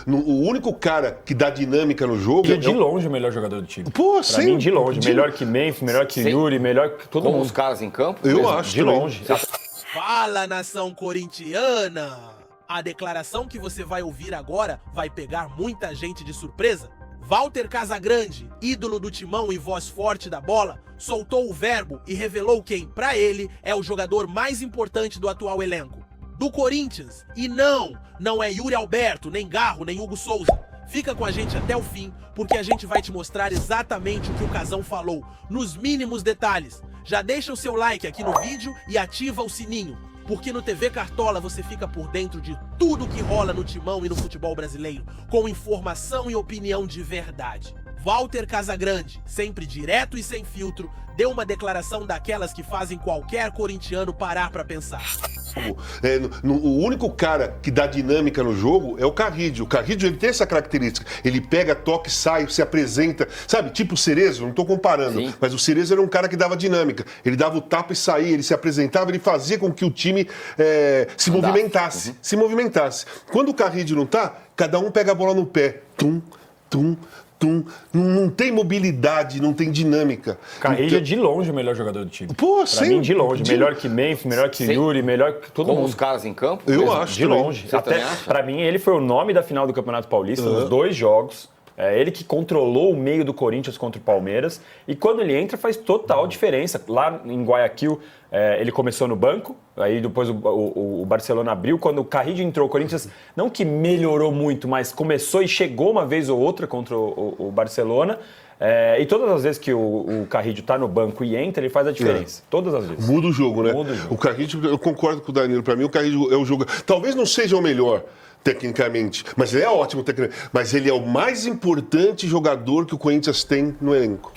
O único cara que dá dinâmica no jogo... E de longe o melhor jogador do time. Pô, pra sim. mim, de longe. Melhor que Memphis, melhor que Yuri, melhor que todo mundo. Com os caras em campo? Eu acho de longe. Fala, nação corintiana! A declaração que você vai ouvir agora vai pegar muita gente de surpresa. Walter Casagrande, ídolo do timão e voz forte da bola, soltou o verbo e revelou quem, pra ele, é o jogador mais importante do atual elenco. Do Corinthians. E não é Yuri Alberto, nem Garro, nem Hugo Souza. Fica com a gente até o fim, porque a gente vai te mostrar exatamente o que o Casão falou, nos mínimos detalhes. Já deixa o seu like aqui no vídeo e ativa o sininho, porque no TV Cartola você fica por dentro de tudo que rola no timão e no futebol brasileiro, com informação e opinião de verdade. Walter Casagrande, sempre direto e sem filtro, deu uma declaração daquelas que fazem qualquer corintiano parar pra pensar. O único cara que dá dinâmica no jogo é o Carrídio. O Carrídio, ele tem essa característica. Ele pega, toca, sai, se apresenta. Sabe, tipo o Cerezo, não tô comparando. Sim. Mas o Cerezo era um cara que dava dinâmica. Ele dava o tapa e saía, ele se apresentava, ele fazia com que o time se movimentasse. Se movimentasse. Quando o Carrídio não tá, cada um pega a bola no pé. Tum, tum. Não tem mobilidade, não tem dinâmica. Carrillo é de longe o melhor jogador do time. Pô, pra mim, de longe. Melhor que Memphis, melhor que Yuri, melhor que todo mundo. Com os caras em campo? Eu acho. De longe. Você Até, pra mim, ele foi o nome da final do Campeonato Paulista, nos 2 jogos. É ele que controlou o meio do Corinthians contra o Palmeiras. E quando ele entra, faz total diferença. Lá em Guayaquil, ele começou no banco. Aí depois o Barcelona abriu. Quando o Carrillo entrou, o Corinthians não que melhorou muito, mas começou e chegou uma vez ou outra contra o Barcelona. E todas as vezes que o Carrillo tá no banco e entra, ele faz a diferença. Todas as vezes. Muda o jogo, né? Muda o jogo. O Carrillo, eu concordo com o Danilo. Pra mim, o Carrillo é o jogo... Talvez não seja o melhor tecnicamente, mas ele é ótimo tecnicamente. Mas ele é o mais importante jogador que o Corinthians tem no elenco.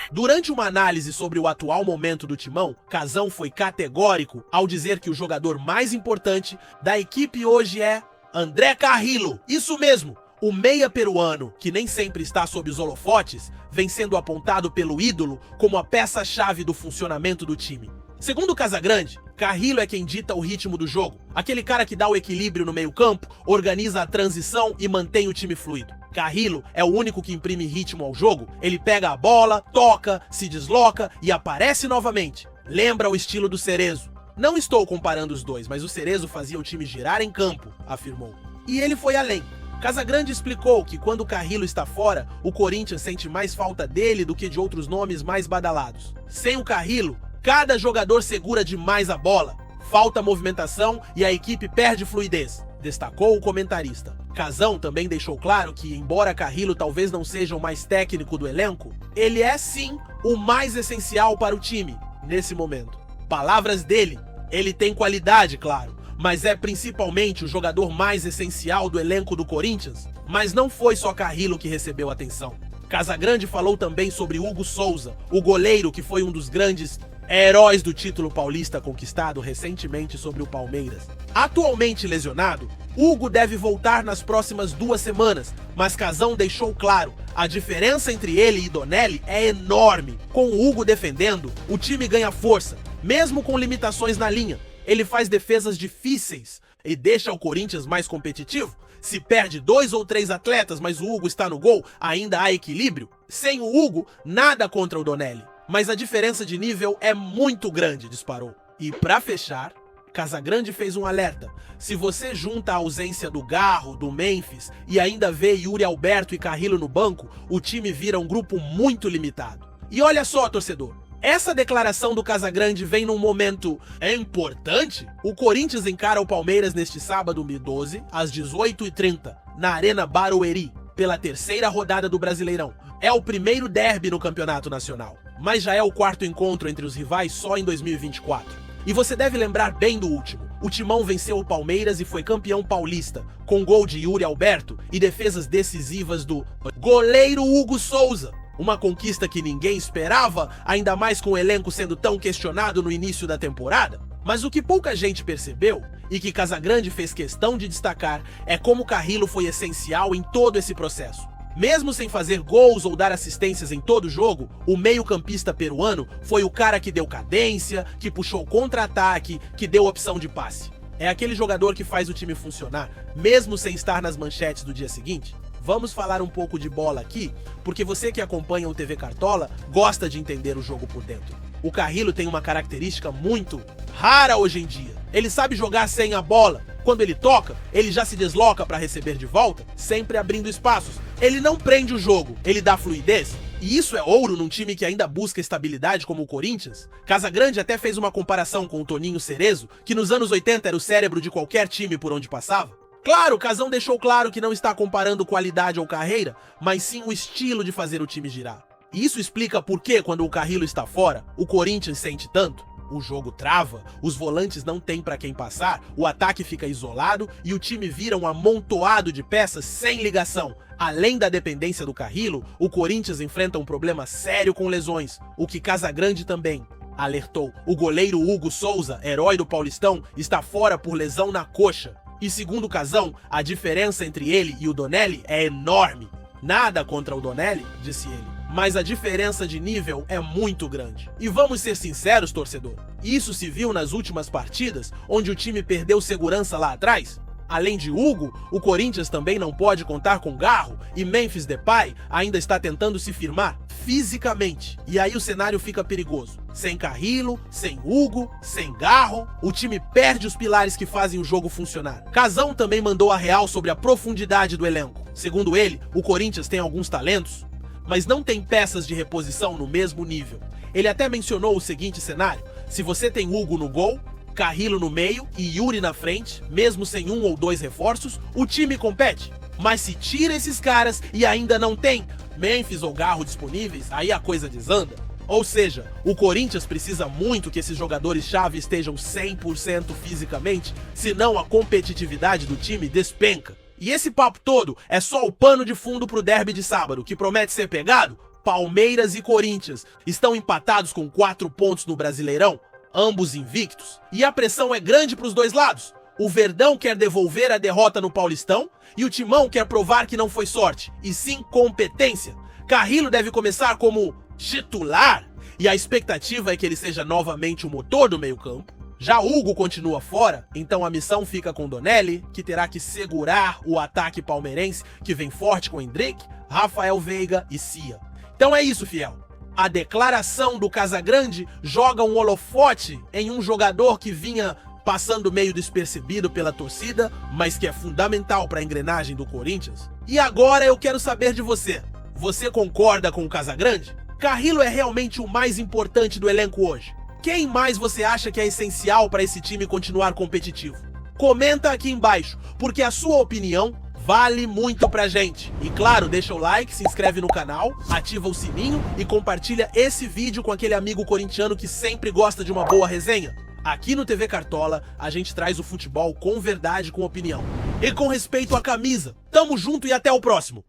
Durante uma análise sobre o atual momento do timão, Casão foi categórico ao dizer que o jogador mais importante da equipe hoje é André Carrillo. Isso mesmo, o meia peruano, que nem sempre está sob os holofotes, vem sendo apontado pelo ídolo como a peça-chave do funcionamento do time. Segundo Casagrande, Carrillo é quem dita o ritmo do jogo, aquele cara que dá o equilíbrio no meio-campo, organiza a transição e mantém o time fluido. Carrillo é o único que imprime ritmo ao jogo, ele pega a bola, toca, se desloca e aparece novamente. Lembra o estilo do Cerezo. Não estou comparando os dois, mas o Cerezo fazia o time girar em campo, afirmou. E ele foi além. Casagrande explicou que quando o Carrillo está fora, o Corinthians sente mais falta dele do que de outros nomes mais badalados. Sem o Carrillo, cada jogador segura demais a bola, falta movimentação e a equipe perde fluidez, destacou o comentarista. Casão também deixou claro que, embora Carrillo talvez não seja o mais técnico do elenco, ele é sim o mais essencial para o time, nesse momento. Palavras dele, ele tem qualidade, claro, mas é principalmente o jogador mais essencial do elenco do Corinthians. Mas não foi só Carrillo que recebeu atenção. Casagrande falou também sobre Hugo Souza, o goleiro que foi um dos grandes heróis do título paulista conquistado recentemente sobre o Palmeiras. Atualmente lesionado, Hugo deve voltar nas próximas 2 semanas, mas Casão deixou claro, a diferença entre ele e Donelli é enorme. Com o Hugo defendendo, o time ganha força, mesmo com limitações na linha. Ele faz defesas difíceis e deixa o Corinthians mais competitivo. Se perde 2 ou 3 atletas, mas o Hugo está no gol, ainda há equilíbrio. Sem o Hugo, nada contra o Donelli. Mas a diferença de nível é muito grande, disparou. E pra fechar, Casagrande fez um alerta. Se você junta a ausência do Garro, do Memphis e ainda vê Yuri Alberto e Carrillo no banco, o time vira um grupo muito limitado. E olha só, torcedor, essa declaração do Casagrande vem num momento importante. O Corinthians encara o Palmeiras neste sábado, 12, às 18h30, na Arena Barueri, pela 3ª rodada do Brasileirão. É o primeiro derby no Campeonato Nacional, mas já é o 4º encontro entre os rivais só em 2024. E você deve lembrar bem do último. O Timão venceu o Palmeiras e foi campeão paulista, com gol de Yuri Alberto e defesas decisivas do goleiro Hugo Souza. Uma conquista que ninguém esperava, ainda mais com o elenco sendo tão questionado no início da temporada. Mas o que pouca gente percebeu, e que Casagrande fez questão de destacar, é como Carrillo foi essencial em todo esse processo. Mesmo sem fazer gols ou dar assistências em todo jogo, o meio-campista peruano foi o cara que deu cadência, que puxou contra-ataque, que deu opção de passe. É aquele jogador que faz o time funcionar, mesmo sem estar nas manchetes do dia seguinte? Vamos falar um pouco de bola aqui, porque você que acompanha o TV Cartola gosta de entender o jogo por dentro. O Carrillo tem uma característica muito rara hoje em dia. Ele sabe jogar sem a bola. Quando ele toca, ele já se desloca para receber de volta, sempre abrindo espaços. Ele não prende o jogo, ele dá fluidez. E isso é ouro num time que ainda busca estabilidade como o Corinthians. Casagrande até fez uma comparação com o Toninho Cerezo, que nos anos 80 era o cérebro de qualquer time por onde passava. Claro, Casão deixou claro que não está comparando qualidade ou carreira, mas sim o estilo de fazer o time girar. E isso explica por que, quando o Carrillo está fora, o Corinthians sente tanto. O jogo trava, os volantes não têm para quem passar, o ataque fica isolado e o time vira um amontoado de peças sem ligação. Além da dependência do Carrillo, o Corinthians enfrenta um problema sério com lesões, o que Casagrande também alertou. O goleiro Hugo Souza, herói do Paulistão, está fora por lesão na coxa. E segundo Casão, a diferença entre ele e o Donelli é enorme. Nada contra o Donelli, disse ele, mas a diferença de nível é muito grande. E vamos ser sinceros, torcedor, isso se viu nas últimas partidas, onde o time perdeu segurança lá atrás. Além de Hugo, o Corinthians também não pode contar com Garro e Memphis Depay ainda está tentando se firmar fisicamente. E aí o cenário fica perigoso. Sem Carrillo, sem Hugo, sem Garro, o time perde os pilares que fazem o jogo funcionar. Casão também mandou a real sobre a profundidade do elenco. Segundo ele, o Corinthians tem alguns talentos, mas não tem peças de reposição no mesmo nível. Ele até mencionou o seguinte cenário: se você tem Hugo no gol, Carrillo no meio e Yuri na frente, mesmo sem um ou dois reforços, o time compete. Mas se tira esses caras e ainda não tem Memphis ou Garro disponíveis, aí a coisa desanda. Ou seja, o Corinthians precisa muito que esses jogadores-chave estejam 100% fisicamente, senão a competitividade do time despenca. E esse papo todo é só o pano de fundo pro derby de sábado, que promete ser pegado? Palmeiras e Corinthians estão empatados com 4 pontos no Brasileirão, ambos invictos, e a pressão é grande pros dois lados. O Verdão quer devolver a derrota no Paulistão e o Timão quer provar que não foi sorte, e sim competência. Carrillo deve começar como titular, e a expectativa é que ele seja novamente o motor do meio-campo. Já Hugo continua fora, então a missão fica com Donelli, que terá que segurar o ataque palmeirense, que vem forte com Hendrick, Rafael Veiga e Cia. Então é isso, fiel. A declaração do Casagrande joga um holofote em um jogador que vinha passando meio despercebido pela torcida, mas que é fundamental para a engrenagem do Corinthians. E agora eu quero saber de você. Você concorda com o Casagrande? Carrillo é realmente o mais importante do elenco hoje? Quem mais você acha que é essencial para esse time continuar competitivo? Comenta aqui embaixo, porque a sua opinião vale muito pra gente. E claro, deixa o like, se inscreve no canal, ativa o sininho e compartilha esse vídeo com aquele amigo corintiano que sempre gosta de uma boa resenha. Aqui no TV Cartola, a gente traz o futebol com verdade, com opinião. E com respeito à camisa. Tamo junto e até o próximo!